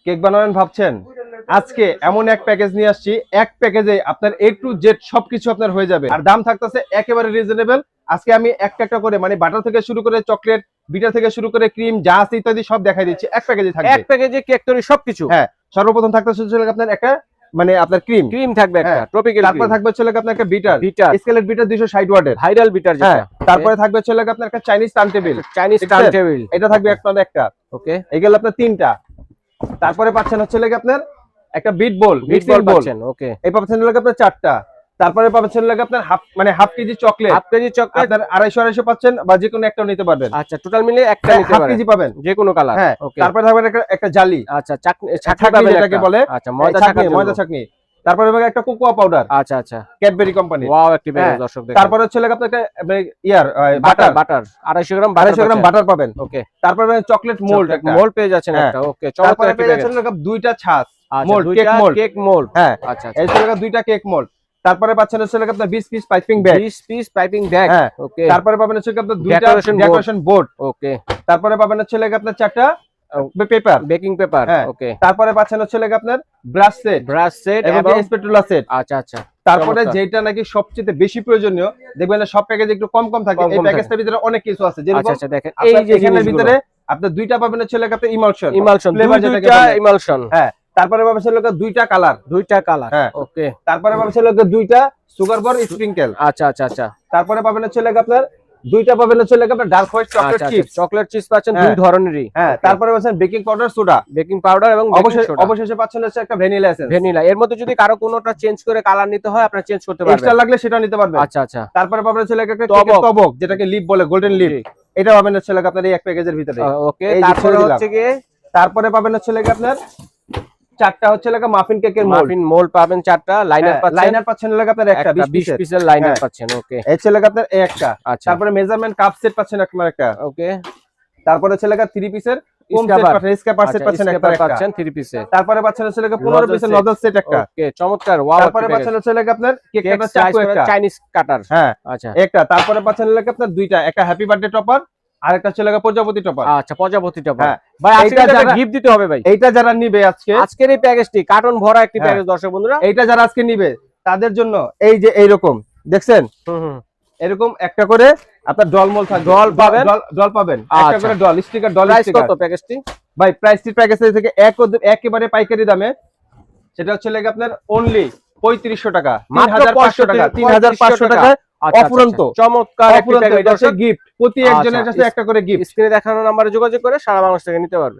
Cake বানাবেন ভাবছেন? আজকে এমন এক প্যাকেজ নিয়ে আসছি, এক প্যাকেজে আপনার A to Z সবকিছু আপনার হয়ে যাবে, আর দাম থাকতেছে একেবারে রিজনেবল। আজকে আমি একটা একটা করে মানে বাটার থেকে শুরু করে চকলেট, বিটার থেকে শুরু করে ক্রিম যা আছে ইত্যাদি সব দেখাই দিচ্ছি এক প্যাকেজে থাকবে। এক প্যাকেজে কেক তৈরি সবকিছু। হ্যাঁ, সর্বপ্রথম থাকতেছে আপনার একটা মানে আপনার ক্রিম থাকবে একটা ট্রপিক্যাল, তারপর থাকবে আপনার একটা বিটার স্কেলেট বিটার 260 ওয়াটের ভাইরাল বিটার যেটা। তারপরে থাকবে আপনার একটা চাইনিজ টার্নটেবিল, এটা থাকবে একটা। ওকে, এগুলো আপনার তিনটা। তারপরে পাচ্ছেন আপনার একটা বিট বল পাচ্ছেন। ওকে, এই পাচ্ছেন আপনার চারটা। তারপরে পাচ্ছেন আপনার হাফ কেজি চকলেট, আপনার 250 পাচ্ছেন, বা যে কোনো একটা নিতে পারবেন। আচ্ছা, টোটাল মিলে একটা নিতে হাফ পারবেন, কেজি পাবেন যে কোনো কালার। হ্যাঁ, তারপরে থাকবে একটা জালি, আচ্ছা ছাকনি পাবেন যেটাকে বলে। আচ্ছা, ময়দা ছাকনি। তারপরে একটা কোকোয়া পাউডার, আচ্ছা ক্যাডবেরি কোম্পানি। ওয়াও, একটি প্যাকেজ দর্শক দেখুন। তারপরে আপনার বাটার 250 গ্রাম বাটার পাবেন। ওকে, তারপরে চকলেট মোল্ড পেয়ে যাচ্ছেন একটা। ওকে, চমৎকার একটা প্যাকেজ। দুইটা ছাঁচ মোল্ড, কেক মোল্ড। হ্যাঁ, আচ্ছা, এই দুইটা কেক মোল্ড। তারপরে পাচ্ছেন আপনার 20 পিস পাইপিং ব্যাগ। ওকে, তারপরে পাবেন আপনার দুইটা ডেকোরেশন বোর্ড। ওকে, তারপরে পাবেন আপনার চারটা পেপার, বেকিং পেপার। ওকে, তারপরে পাচ্ছেন আপনার ব্রাশ সেট এবং স্প্যাটুলা সেট। আচ্ছা। তারপরে যেটা নাকি সবচেয়ে বেশি প্রয়োজনীয়, দেখবেন সব প্যাকেজে একটু কম থাকে, এই প্যাকেজটার ভিতরে অনেক কিছু আছে। যেরকম আচ্ছা দেখেন, এই যে এখানের ভিতরে আপনার দুইটা পাবেন আপনার ইমালশন ফ্লেভার যেটাকে বলে। ইমালশন। হ্যাঁ, তারপরে পাবেন দুইটা কালার। হ্যাঁ, ওকে, তারপরে পাবেন দুইটা সুগার বর স্প্রিংকেল। আচ্ছা। তারপরে পাবেন আপনার দুইটা পাবেন আপনার ডার্ক হোয়াইট চকলেট চিপস পাচ্ছেন দুই ধরনেরই। হ্যাঁ, তারপরে পাচ্ছেন বেকিং পাউডার এবং অবশেষে পাচ্ছেন একটা ভ্যানিলা এর মধ্যে যদি কারো কোনোটা চেঞ্জ করে কালার নিতে হয় আপনারা চেঞ্জ করতে পারবেন, এক্সট্রা লাগলে সেটা নিতে পারবেন। আচ্ছা। তারপরে পাবেন একটা তবক, যেটাকে লিপ বলে, গোল্ডেন লিপ। এটা পাবেন আপনার এই এক প্যাকেজের ভিতরে। ওকে, তারপরে হচ্ছে কি, তারপরে পাবেন আপনার চারটা মাফিন কেকের মোল্ড পাবেন, চারটা লাইনার পাচ্ছেন আপনার একটা 20 পিসের লাইনার পাচ্ছেন। ওকে, এই আপনার একটা। তারপরে মেজারমেন্ট কাপ সেট পাচ্ছেন একটা। ওকে, তারপরে 3 পিসের স্ক্যাপার সেট পাচ্ছেন একটা। 3 পিসের। তারপরে পাচ্ছেন 15 পিসের নজল সেট একটা। ওকে, চমৎকার। ওয়াও, তারপরে পাচ্ছেন আপনার কেক কাটার চাকু একটা, চাইনিজ কাটার। হ্যাঁ, আচ্ছা একটা। তারপরে পাচ্ছেন আপনার দুইটা, একটা হ্যাপি বার্থডে টপার আর একটা প্রজাপতি টপার। আচ্ছা, প্রজাপতি টপার। ভাই আজকে এটা গিফট দিতে হবে ভাই। এইটা যারা নিবে আজকের এই প্যাকেজটি কার্টন ভরা একটি প্যাকেজ দর্শক বন্ধুরা, এইটা যারা আজকে নিবে তাদের জন্য এই যে এইরকম দেখছেন, এরকম একটা করে আপনার ডলমল থাকবে, ডল পাবেন একটা করে, ডল স্টিকার। কত প্যাকেজটি ভাই? প্রাইসটি প্যাকেজ থেকে একেবারে পাইকারি দামে, সেটা হচ্ছে আপনার অনলি 3500 টাকা, 3500 টাকা, 3500 টাকা অফুরন্ত। চমৎকার একটা প্যাকেজ, গিফট প্রতি একজনের কাছে একটা করে গিফট। স্ক্রিনে দেখানো নম্বরে যোগাযোগ করে সারা বাংলাদেশ থেকে নিতে পারবে।